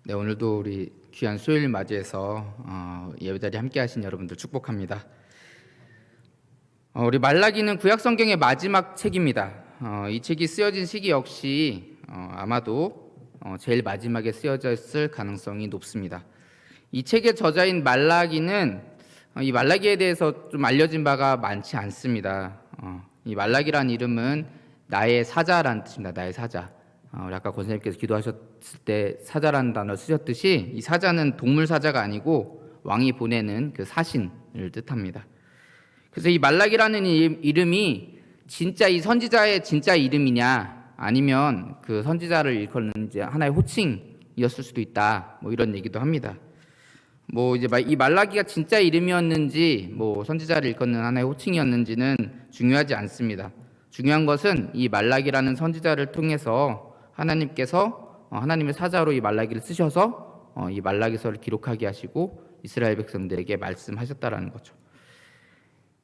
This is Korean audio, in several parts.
네, 오늘도 우리 귀한 수요일 맞이해서 예배자리 함께 하신 여러분들 축복합니다. 우리 말라기는 구약 성경의 마지막 책입니다. 이 책이 쓰여진 시기 역시 아마도 제일 마지막에 쓰여졌을 가능성이 높습니다. 이 책의 저자인 말라기는 이 말라기에 대해서 좀 알려진 바가 많지 않습니다. 이 말라기란 이름은 나의 사자라는 뜻입니다. 나의 사자. 우리 아까 권사님께서 기도하셨을 때 사자라는 단어 쓰셨듯이 이 사자는 동물 사자가 아니고 왕이 보내는 그 사신을 뜻합니다. 그래서 이 말라기라는 이름이 진짜 이 선지자의 진짜 이름이냐 아니면 그 선지자를 일컫는 이제 하나의 호칭이었을 수도 있다. 뭐 이런 얘기도 합니다. 뭐 이제 이 말라기가 진짜 이름이었는지 뭐 선지자를 일컫는 하나의 호칭이었는지는 중요하지 않습니다. 중요한 것은 이 말라기라는 선지자를 통해서 하나님께서 하나님의 사자로 이 말라기를 쓰셔서 이 말라기서를 기록하게 하시고 이스라엘 백성들에게 말씀하셨다라는 거죠.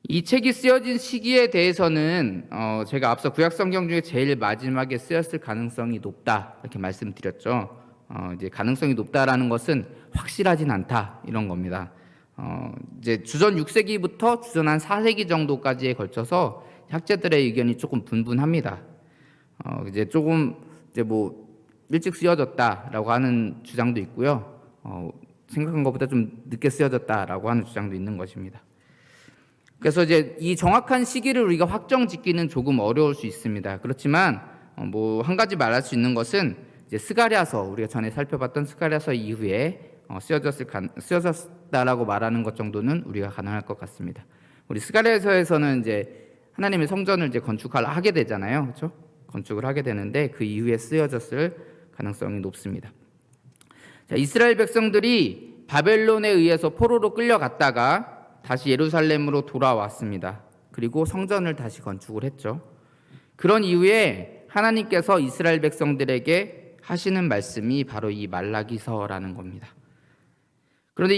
이 책이 쓰여진 시기에 대해서는 제가 앞서 구약 성경 중에 제일 마지막에 쓰였을 가능성이 높다 이렇게 말씀드렸죠. 이제 가능성이 높다라는 것은 확실하진 않다 이런 겁니다. 이제 주전 6세기부터 주전 한 4세기 정도까지에 걸쳐서 학자들의 의견이 조금 분분합니다. 이제 조금 이제 뭐 일찍 쓰여졌다라고 하는 주장도 있고요. 생각한 것보다 좀 늦게 쓰여졌다라고 하는 주장도 있는 것입니다. 그래서 이제 이 정확한 시기를 우리가 확정짓기는 조금 어려울 수 있습니다. 그렇지만 뭐 한 가지 말할 수 있는 것은 이제 스가랴서 우리가 전에 살펴봤던 스가랴서 이후에 쓰여졌다라고 말하는 것 정도는 우리가 가능할 것 같습니다. 우리 스가랴서에서는 이제 하나님의 성전을 이제 건축하게 되잖아요, 그렇죠? 건축을 하게 되는데 그 이후에 쓰여졌을 가능성이 높습니다. 자, 이스라엘 백성들이 바벨론에 의해서 포로로 끌려갔다가 다시 예루살렘으로 돌아왔습니다. 그리고 성전을 다시 건축을 했죠. 그런 이후에 하나님께서 이스라엘 백성들에게 하시는 말씀이 바로 이 말라기서라는 겁니다. 그런데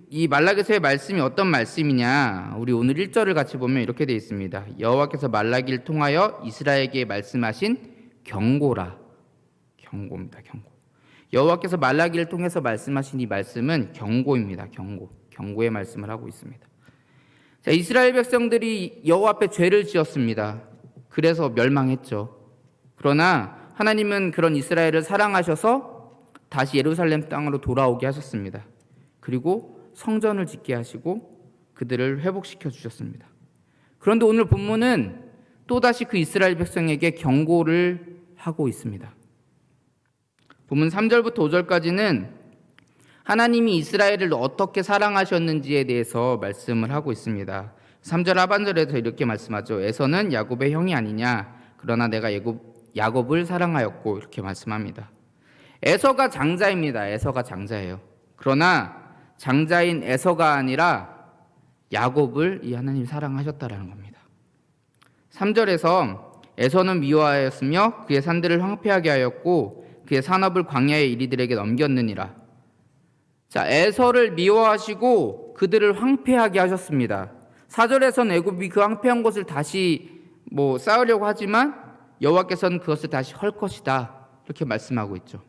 이 말라기서의 말씀이 어떤 말씀이냐? 우리 오늘 1절을 같이 보면 이렇게 되어 있습니다. 여호와께서 말라기를 통하여 이스라엘에게 말씀하신 경고라. 경고입니다. 경고. 여호와께서 말라기를 통해서 말씀하신 이 말씀은 경고입니다. 경고의 말씀을 하고 있습니다. 자, 이스라엘 백성들이 여호와 앞에 죄를 지었습니다. 그래서 멸망했죠. 그러나 하나님은 그런 이스라엘을 사랑하셔서 다시 예루살렘 땅으로 돌아오게 하셨습니다. 그리고 성전을 짓게 하시고 그들을 회복시켜 주셨습니다. 그런데 오늘 본문은 또다시 그 이스라엘 백성에게 경고를 하고 있습니다. 본문 3절부터 5절까지는 하나님이 이스라엘을 어떻게 사랑하셨는지에 대해서 말씀을 하고 있습니다. 3절 하반절에서 이렇게 말씀하죠. 에서는 야곱의 형이 아니냐. 그러나 내가 야곱을 사랑하였고 이렇게 말씀합니다. 에서가 장자입니다. 에서가 장자예요. 그러나 장자인 에서가 아니라 야곱을 이 하나님이 사랑하셨다라는 겁니다. 3절에서 에서는 미워하였으며 그의 산들을 황폐하게 하였고 그의 산업을 광야의 이리들에게 넘겼느니라. 자, 에서를 미워하시고 그들을 황폐하게 하셨습니다. 4절에서는 애굽이 그 황폐한 곳을 다시 쌓으려고 하지만 여호와께서는 그것을 다시 헐 것이다 이렇게 말씀하고 있죠.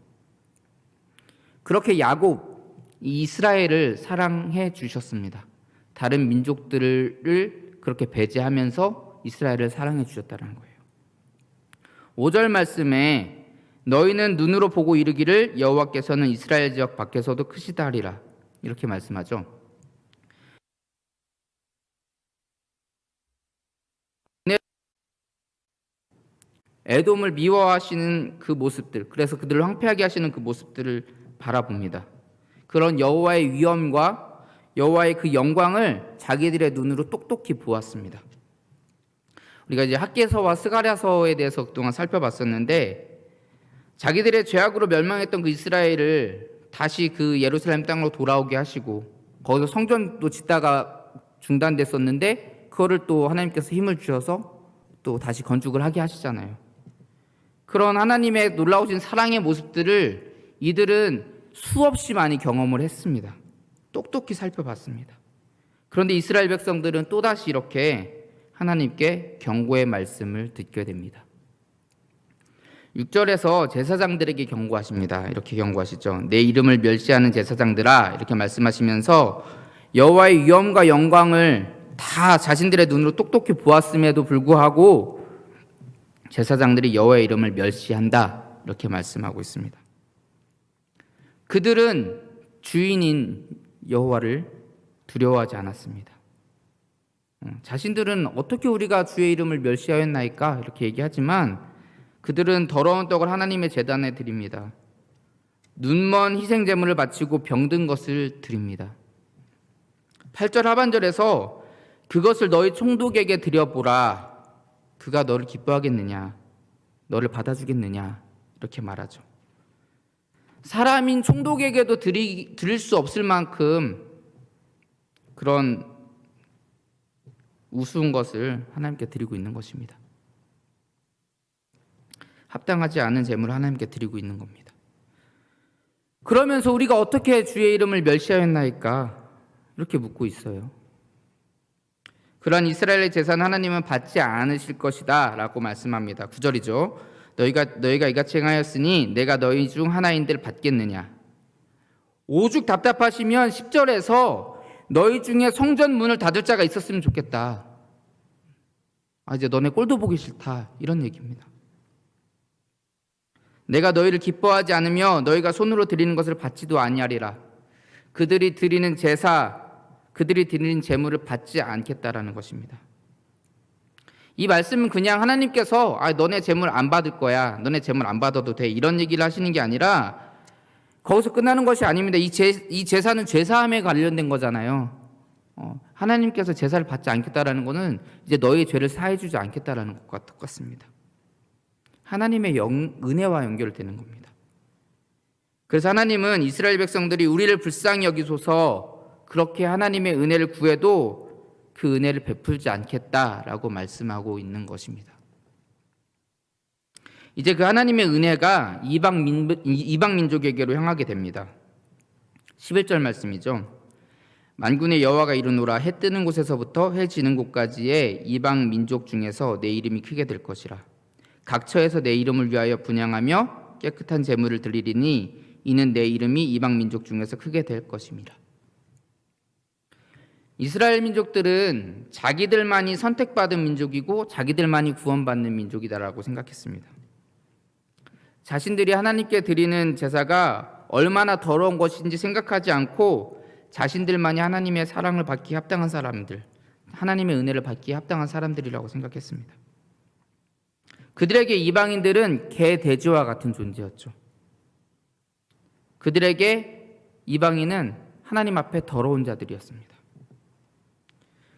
그렇게 야곱 이 이스라엘을 사랑해 주셨습니다. 다른 민족들을 그렇게 배제하면서 이스라엘을 사랑해 주셨다는 거예요. 5절 말씀에 너희는 눈으로 보고 이르기를 여호와께서는 이스라엘 지역 밖에서도 크시다 하리라 이렇게 말씀하죠. 에돔을 미워하시는 그 모습들, 그래서 그들을 황폐하게 하시는 그 모습들을 바라봅니다. 그런 여호와의 위엄과 여호와의 그 영광을 자기들의 눈으로 똑똑히 보았습니다. 우리가 이제 학개서와 스가랴서에 대해서 그동안 살펴봤었는데 자기들의 죄악으로 멸망했던 그 이스라엘을 다시 그 예루살렘 땅으로 돌아오게 하시고 거기서 성전도 짓다가 중단됐었는데 그거를 또 하나님께서 힘을 주셔서 또 다시 건축을 하게 하시잖아요. 그런 하나님의 놀라우신 사랑의 모습들을 이들은 수없이 많이 경험을 했습니다. 똑똑히 살펴봤습니다. 그런데 이스라엘 백성들은 또다시 이렇게 하나님께 경고의 말씀을 듣게 됩니다. 6절에서 제사장들에게 경고하십니다. 이렇게 경고하시죠. 내 이름을 멸시하는 제사장들아, 이렇게 말씀하시면서 여호와의 위엄과 영광을 다 자신들의 눈으로 똑똑히 보았음에도 불구하고 제사장들이 여호와의 이름을 멸시한다, 이렇게 말씀하고 있습니다. 그들은 주인인 여호와를 두려워하지 않았습니다. 자신들은 어떻게 우리가 주의 이름을 멸시하였나이까 이렇게 얘기하지만 그들은 더러운 떡을 하나님의 제단에 드립니다. 눈먼 희생 제물을 바치고 병든 것을 드립니다. 8절 하반절에서 그것을 너희 총독에게 드려보라. 그가 너를 기뻐하겠느냐? 너를 받아주겠느냐? 이렇게 말하죠. 사람인 총독에게도 드릴 수 없을 만큼 그런 우스운 것을 하나님께 드리고 있는 것입니다. 합당하지 않은 제물을 하나님께 드리고 있는 겁니다. 그러면서 우리가 어떻게 주의 이름을 멸시하였나이까? 이렇게 묻고 있어요. 그러한 이스라엘의 제사는 하나님은 받지 않으실 것이다 라고 말씀합니다. 9절이죠. 너희가 이같이 행하였으니 내가 너희 중 하나인들 받겠느냐? 오죽 답답하시면 10절에서 너희 중에 성전 문을 닫을 자가 있었으면 좋겠다. 이제 너네 꼴도 보기 싫다, 이런 얘기입니다. 내가 너희를 기뻐하지 않으며 너희가 손으로 드리는 것을 받지도 아니하리라. 그들이 드리는 제사, 그들이 드리는 제물을 받지 않겠다라는 것입니다. 이 말씀은 그냥 하나님께서 너네 제물 안 받을 거야, 너네 제물 안 받아도 돼, 이런 얘기를 하시는 게 아니라 거기서 끝나는 것이 아닙니다. 이 제사는 죄사함에 관련된 거잖아요. 하나님께서 제사를 받지 않겠다라는 것은 이제 너희의 죄를 사해주지 않겠다라는 것과 똑같습니다. 하나님의 은혜와 연결되는 겁니다. 그래서 하나님은 이스라엘 백성들이 우리를 불쌍히 여기소서 그렇게 하나님의 은혜를 구해도 그 은혜를 베풀지 않겠다라고 말씀하고 있는 것입니다. 이제 그 하나님의 은혜가 이방 민족에게로 향하게 됩니다. 11절 말씀이죠. 만군의 여호와가 이르노라. 해 뜨는 곳에서부터 해 지는 곳까지의 이방 민족 중에서 내 이름이 크게 될 것이라. 각처에서 내 이름을 위하여 분향하며 깨끗한 제물을 드리리니 이는 내 이름이 이방 민족 중에서 크게 될 것임이라. 이스라엘 민족들은 자기들만이 선택받은 민족이고 자기들만이 구원받는 민족이다라고 생각했습니다. 자신들이 하나님께 드리는 제사가 얼마나 더러운 것인지 생각하지 않고 자신들만이 하나님의 사랑을 받기 합당한 사람들, 하나님의 은혜를 받기 합당한 사람들이라고 생각했습니다. 그들에게 이방인들은 개 돼지와 같은 존재였죠. 그들에게 이방인은 하나님 앞에 더러운 자들이었습니다.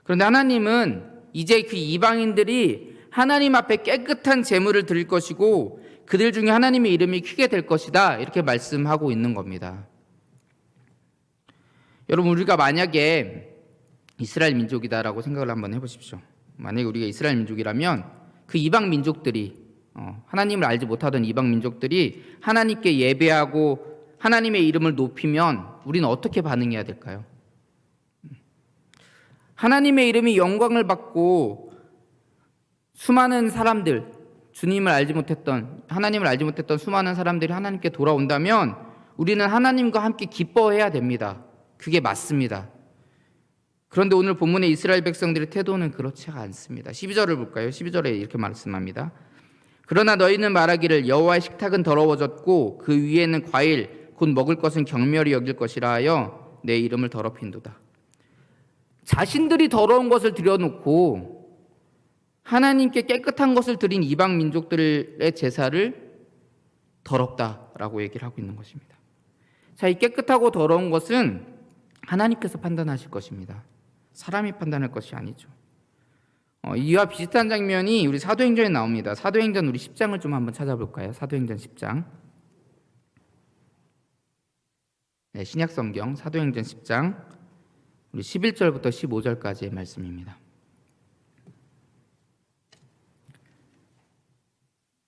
그런데 하나님은 이제 그 이방인들이 하나님 앞에 깨끗한 제물을 드릴 것이고 그들 중에 하나님의 이름이 크게 될 것이다, 이렇게 말씀하고 있는 겁니다. 여러분, 우리가 만약에 이스라엘 민족이다라고 생각을 한번 해보십시오. 만약에 우리가 이스라엘 민족이라면 그 이방 민족들이 하나님을 알지 못하던 이방 민족들이 하나님께 예배하고 하나님의 이름을 높이면 우리는 어떻게 반응해야 될까요? 하나님의 이름이 영광을 받고 수많은 사람들, 주님을 알지 못했던, 하나님을 알지 못했던 수많은 사람들이 하나님께 돌아온다면 우리는 하나님과 함께 기뻐해야 됩니다. 그게 맞습니다. 그런데 오늘 본문의 이스라엘 백성들의 태도는 그렇지 않습니다. 12절을 볼까요? 12절에 이렇게 말씀합니다. 그러나 너희는 말하기를 여호와의 식탁은 더러워졌고 그 위에는 과일 곧 먹을 것은 경멸히 여길 것이라 하여 내 이름을 더럽힌도다. 자신들이 더러운 것을 들여놓고 하나님께 깨끗한 것을 드린 이방 민족들의 제사를 더럽다라고 얘기를 하고 있는 것입니다. 자, 이 깨끗하고 더러운 것은 하나님께서 판단하실 것입니다. 사람이 판단할 것이 아니죠. 이와 비슷한 장면이 우리 사도행전에 나옵니다. 사도행전 우리 10장을 좀 한번 찾아볼까요? 사도행전 10장. 네, 신약성경 사도행전 10장 우리 11절부터 15절까지의 말씀입니다.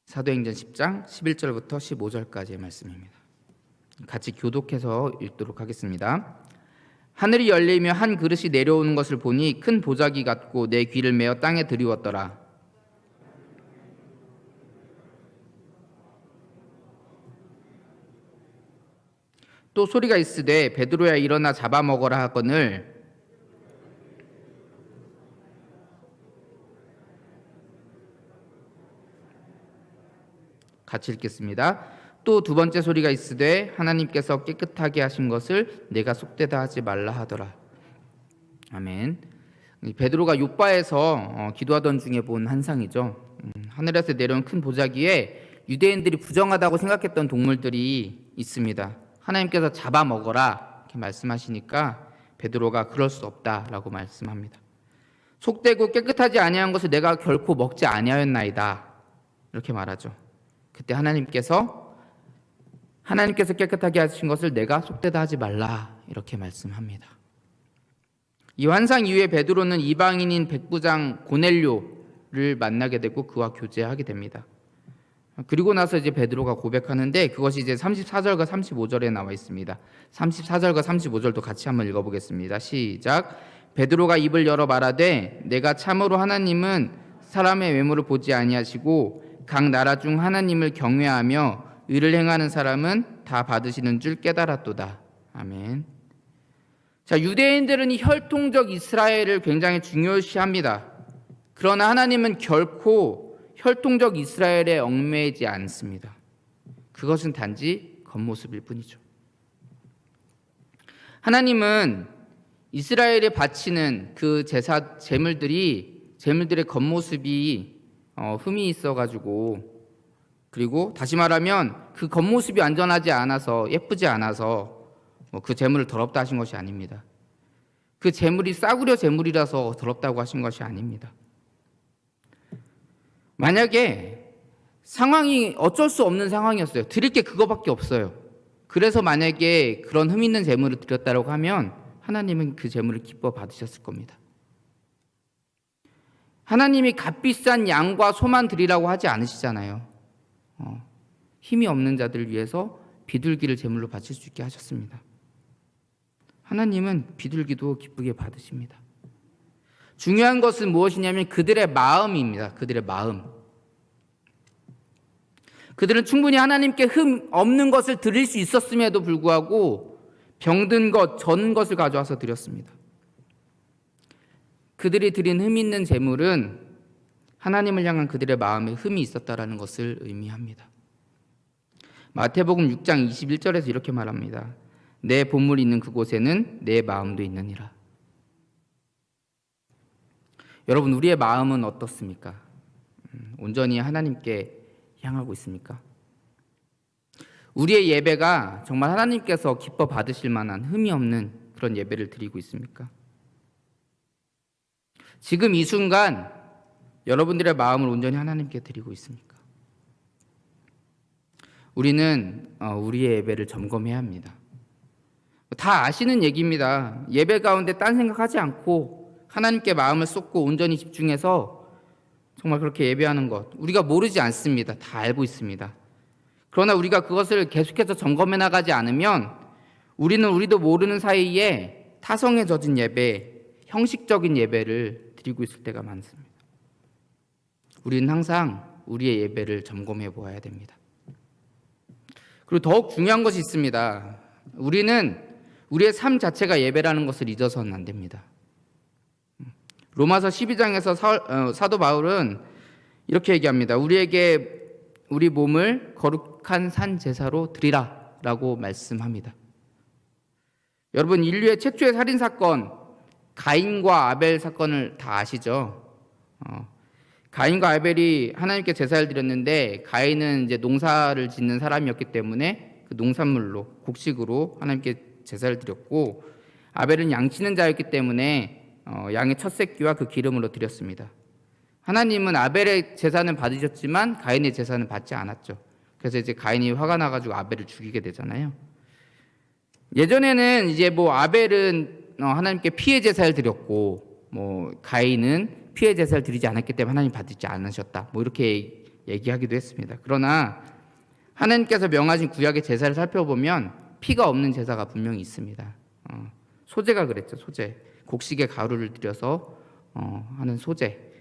사도행전 10장 11절부터 15절까지의 말씀입니다. 같이 교독해서 읽도록 하겠습니다. 하늘이 열리며 한 그릇이 내려오는 것을 보니 큰 보자기 같고 내 귀를 메어 땅에 들이웠더라. 또 소리가 있으되 베드로야 일어나 잡아먹어라 하거늘 같이 읽겠습니다. 또 두 번째 소리가 있으되 하나님께서 깨끗하게 하신 것을 내가 속되다 하지 말라 하더라. 아멘. 베드로가 욥바에서 기도하던 중에 본 환상이죠. 하늘에서 내려온 큰 보자기에 유대인들이 부정하다고 생각했던 동물들이 있습니다. 하나님께서 잡아먹어라 이렇게 말씀하시니까 베드로가 그럴 수 없다라고 말씀합니다. 속되고 깨끗하지 아니한 것을 내가 결코 먹지 아니하였나이다 이렇게 말하죠. 그때 하나님께서 깨끗하게 하신 것을 내가 속되다 하지 말라 이렇게 말씀합니다. 이 환상 이후에 베드로는 이방인인 백부장 고넬료를 만나게 되고 그와 교제하게 됩니다. 그리고 나서 이제 베드로가 고백하는데 그것이 이제 34절과 35절에 나와 있습니다. 34절과 35절도 같이 한번 읽어보겠습니다. 시작. 베드로가 입을 열어 말하되 내가 참으로 하나님은 사람의 외모를 보지 아니하시고 각 나라 중 하나님을 경외하며 의를 행하는 사람은 다 받으시는 줄 깨달았도다. 아멘. 자, 유대인들은 이 혈통적 이스라엘을 굉장히 중요시합니다. 그러나 하나님은 결코 혈통적 이스라엘에 얽매이지 않습니다. 그것은 단지 겉모습일 뿐이죠. 하나님은 이스라엘에 바치는 그 제물들의 겉모습이 흠이 있어가지고, 그리고 다시 말하면 그 겉모습이 안전하지 않아서 예쁘지 않아서 그 제물을 더럽다 하신 것이 아닙니다. 그 제물이 싸구려 제물이라서 더럽다고 하신 것이 아닙니다. 만약에 상황이 어쩔 수 없는 상황이었어요. 드릴 게 그거밖에 없어요. 그래서 만약에 그런 흠 있는 제물을 드렸다고 하면 하나님은 그 제물을 기뻐 받으셨을 겁니다. 하나님이 값비싼 양과 소만 드리라고 하지 않으시잖아요. 힘이 없는 자들을 위해서 비둘기를 제물로 바칠 수 있게 하셨습니다. 하나님은 비둘기도 기쁘게 받으십니다. 중요한 것은 무엇이냐면 그들의 마음입니다. 그들의 마음. 그들은 충분히 하나님께 흠 없는 것을 드릴 수 있었음에도 불구하고 병든 것, 전 것을 가져와서 드렸습니다. 그들이 드린 흠 있는 제물은 하나님을 향한 그들의 마음에 흠이 있었다라는 것을 의미합니다. 마태복음 6장 21절에서 이렇게 말합니다. 내 보물이 있는 그곳에는 내 마음도 있느니라. 여러분, 우리의 마음은 어떻습니까? 온전히 하나님께 향하고 있습니까? 우리의 예배가 정말 하나님께서 기뻐 받으실 만한 흠이 없는 그런 예배를 드리고 있습니까? 지금 이 순간 여러분들의 마음을 온전히 하나님께 드리고 있습니까? 우리는 우리의 예배를 점검해야 합니다. 다 아시는 얘기입니다. 예배 가운데 딴 생각하지 않고 하나님께 마음을 쏟고 온전히 집중해서 정말 그렇게 예배하는 것, 우리가 모르지 않습니다. 다 알고 있습니다. 그러나 우리가 그것을 계속해서 점검해 나가지 않으면 우리도 모르는 사이에 타성에 젖은 예배, 형식적인 예배를 드리고 있을 때가 많습니다. 우리는 항상 우리의 예배를 점검해 보아야 됩니다. 그리고 더욱 중요한 것이 있습니다. 우리는 우리의 삶 자체가 예배라는 것을 잊어서는 안 됩니다. 로마서 12장에서 사도 바울은 이렇게 얘기합니다. 우리에게 우리 몸을 거룩한 산 제사로 드리라 라고 말씀합니다. 여러분, 인류의 최초의 살인사건, 가인과 아벨 사건을 다 아시죠? 가인과 아벨이 하나님께 제사를 드렸는데 가인은 이제 농사를 짓는 사람이었기 때문에 그 농산물로, 곡식으로 하나님께 제사를 드렸고, 아벨은 양치는 자였기 때문에 양의 첫 새끼와 그 기름으로 드렸습니다. 하나님은 아벨의 제사는 받으셨지만 가인의 제사는 받지 않았죠. 그래서 이제 가인이 화가 나가지고 아벨을 죽이게 되잖아요. 예전에는 이제 아벨은 하나님께 피해 제사를 드렸고, 가인은 피해 제사를 드리지 않았기 때문에 하나님 받지 않으셨다. 이렇게 얘기하기도 했습니다. 그러나 하나님께서 명하신 구약의 제사를 살펴보면 피가 없는 제사가 분명히 있습니다. 소제가 그랬죠. 소제. 곡식에 가루를 들여서 하는 소제.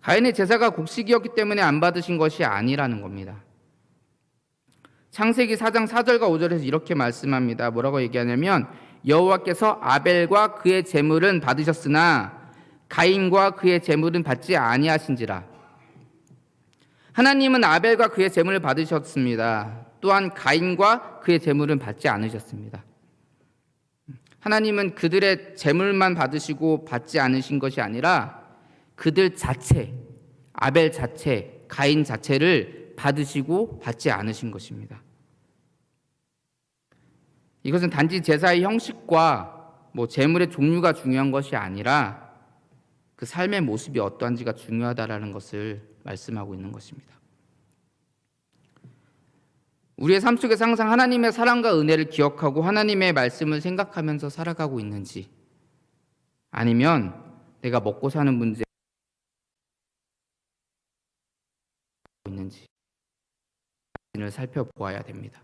가인의 제사가 곡식이었기 때문에 안 받으신 것이 아니라는 겁니다. 창세기 4장 4절과 5절에서 이렇게 말씀합니다. 뭐라고 얘기하냐면 여호와께서 아벨과 그의 제물은 받으셨으나 가인과 그의 제물은 받지 아니하신지라. 하나님은 아벨과 그의 제물을 받으셨습니다. 또한 가인과 그의 제물은 받지 않으셨습니다. 하나님은 그들의 제물만 받으시고 받지 않으신 것이 아니라 그들 자체, 아벨 자체, 가인 자체를 받으시고 받지 않으신 것입니다. 이것은 단지 제사의 형식과 제물의 종류가 중요한 것이 아니라 그 삶의 모습이 어떠한지가 중요하다라는 것을 말씀하고 있는 것입니다. 우리의 삶 속에서 항상 하나님의 사랑과 은혜를 기억하고 하나님의 말씀을 생각하면서 살아가고 있는지, 아니면 내가 먹고 사는 문제를 있는지 살펴보아야 됩니다.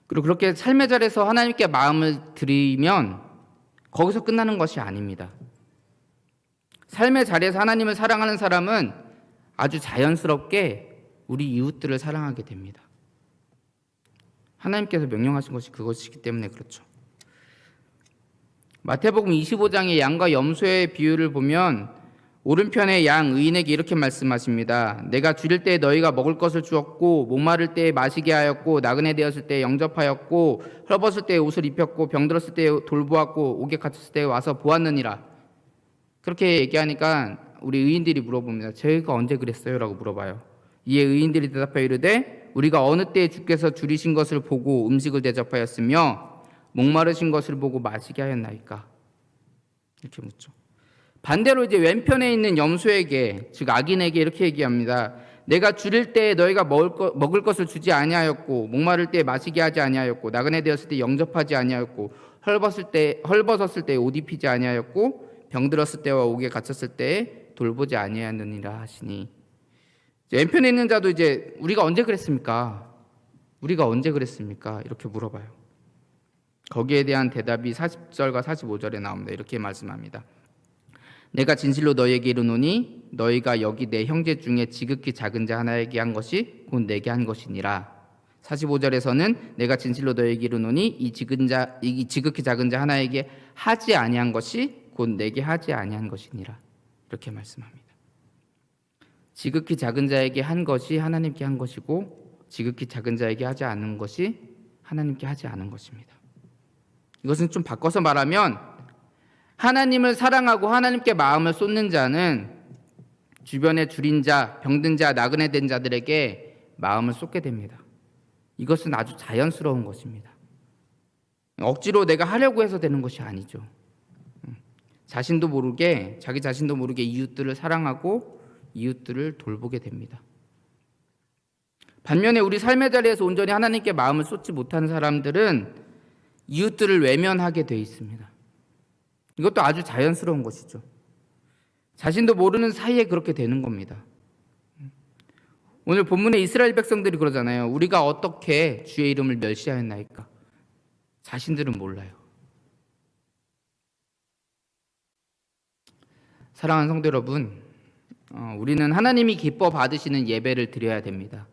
그리고 그렇게 삶의 자리에서 하나님께 마음을 드리면 거기서 끝나는 것이 아닙니다. 삶의 자리에서 하나님을 사랑하는 사람은 아주 자연스럽게 우리 이웃들을 사랑하게 됩니다. 하나님께서 명령하신 것이 그것이기 때문에 그렇죠. 마태복음 25장의 양과 염소의 비유를 보면 오른편의 양 의인에게 이렇게 말씀하십니다. 내가 줄일 때 너희가 먹을 것을 주었고 목마를 때 마시게 하였고 나그네 되었을 때 영접하였고 헐벗을 때 옷을 입혔고 병들었을 때 돌보았고 옥에 갇혔을 때 와서 보았느니라. 그렇게 얘기하니까 우리 의인들이 물어봅니다. 저희가 언제 그랬어요? 라고 물어봐요. 이에 의인들이 대답하여 이르되 우리가 어느 때에 주께서 줄이신 것을 보고 음식을 대접하였으며 목마르신 것을 보고 마시게 하였나이까? 이렇게 묻죠. 반대로 이제 왼편에 있는 염소에게, 즉 악인에게 이렇게 얘기합니다. 내가 줄일 때 너희가 먹을 것을 주지 아니하였고 목마를 때 마시게 하지 아니하였고 나그네 되었을 때 영접하지 아니하였고 헐벗었을 때 옷 입히지 아니하였고 병들었을 때와 옥에 갇혔을 때 돌보지 아니하였느니라 하시니, 왼편에 있는 자도 이제 우리가 언제 그랬습니까? 우리가 언제 그랬습니까? 이렇게 물어봐요. 거기에 대한 대답이 40절과 45절에 나옵니다. 이렇게 말씀합니다. 내가 진실로 너희에게 이르노니 너희가 여기 내 형제 중에 지극히 작은 자 하나에게 한 것이 곧 내게 한 것이니라. 45절에서는 내가 진실로 너희에게 이르노니 이 지극히 작은 자 하나에게 하지 아니한 것이 곧 내게 하지 아니한 것이니라. 이렇게 말씀합니다. 지극히 작은 자에게 한 것이 하나님께 한 것이고 지극히 작은 자에게 하지 않은 것이 하나님께 하지 않은 것입니다. 이것은 좀 바꿔서 말하면 하나님을 사랑하고 하나님께 마음을 쏟는 자는 주변에 줄인 자, 병든 자, 나그네 된 자들에게 마음을 쏟게 됩니다. 이것은 아주 자연스러운 것입니다. 억지로 내가 하려고 해서 되는 것이 아니죠. 자기 자신도 모르게 이웃들을 사랑하고 이웃들을 돌보게 됩니다. 반면에 우리 삶의 자리에서 온전히 하나님께 마음을 쏟지 못하는 사람들은 이웃들을 외면하게 돼 있습니다. 이것도 아주 자연스러운 것이죠. 자신도 모르는 사이에 그렇게 되는 겁니다. 오늘 본문에 이스라엘 백성들이 그러잖아요. 우리가 어떻게 주의 이름을 멸시하였나이까? 자신들은 몰라요. 사랑하는 성도 여러분, 우리는 하나님이 기뻐 받으시는 예배를 드려야 됩니다.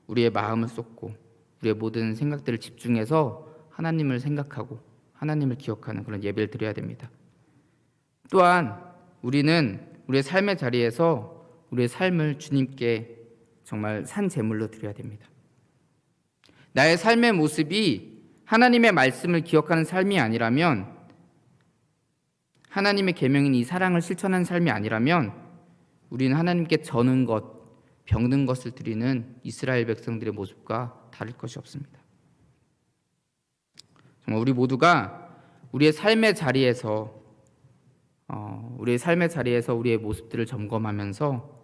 우리의 마음을 쏟고 우리의 모든 생각들을 집중해서 하나님을 생각하고 하나님을 기억하는 그런 예배를 드려야 됩니다. 또한 우리는 우리의 삶의 자리에서 우리의 삶을 주님께 정말 산 제물로 드려야 됩니다. 나의 삶의 모습이 하나님의 말씀을 기억하는 삶이 아니라면, 하나님의 계명인 이 사랑을 실천하는 삶이 아니라면 우리는 하나님께 저는 것, 병든 것을 드리는 이스라엘 백성들의 모습과 다를 것이 없습니다. 정말 우리 모두가 우리의 삶의 자리에서 우리의 모습들을 점검하면서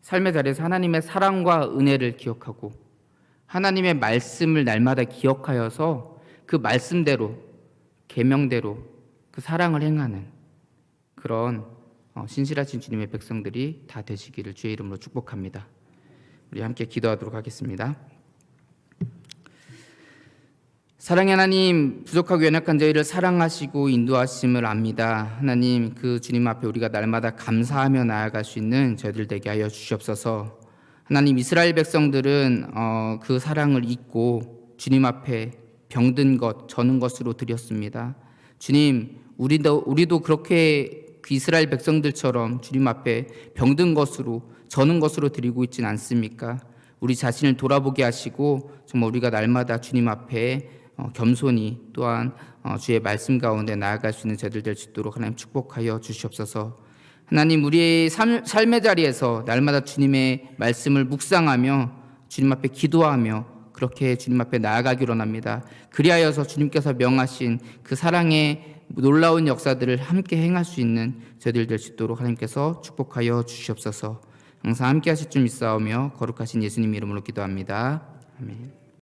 삶의 자리에서 하나님의 사랑과 은혜를 기억하고 하나님의 말씀을 날마다 기억하여서 그 말씀대로, 계명대로 그 사랑을 행하는 그런 신실하신 주님의 백성들이 다 되시기를 주의 이름으로 축복합니다. 우리 함께 기도하도록 하겠습니다. 사랑의 하나님, 부족하고 연약한 저희를 사랑하시고 인도하심을 압니다. 하나님, 그 주님 앞에 우리가 날마다 감사하며 나아갈 수 있는 저희들 되게 하여 주시옵소서. 하나님, 이스라엘 백성들은 그 사랑을 잊고 주님 앞에 병든 것, 저는 것으로 드렸습니다. 주님, 우리도 그렇게 그 이스라엘 백성들처럼 주님 앞에 병든 것으로, 저는 것으로 드리고 있지는 않습니까? 우리 자신을 돌아보게 하시고 정말 우리가 날마다 주님 앞에 겸손히 또한 주의 말씀 가운데 나아갈 수 있는 저들 될 수 있도록 하나님 축복하여 주시옵소서. 하나님, 우리의 삶의 자리에서 날마다 주님의 말씀을 묵상하며 주님 앞에 기도하며 그렇게 주님 앞에 나아가기로 합니다. 그리하여서 주님께서 명하신 그 사랑의 놀라운 역사들을 함께 행할 수 있는 저희들 될 수 있도록 하나님께서 축복하여 주시옵소서. 항상 함께 하실 줄 믿사오며 거룩하신 예수님 이름으로 기도합니다. 아멘.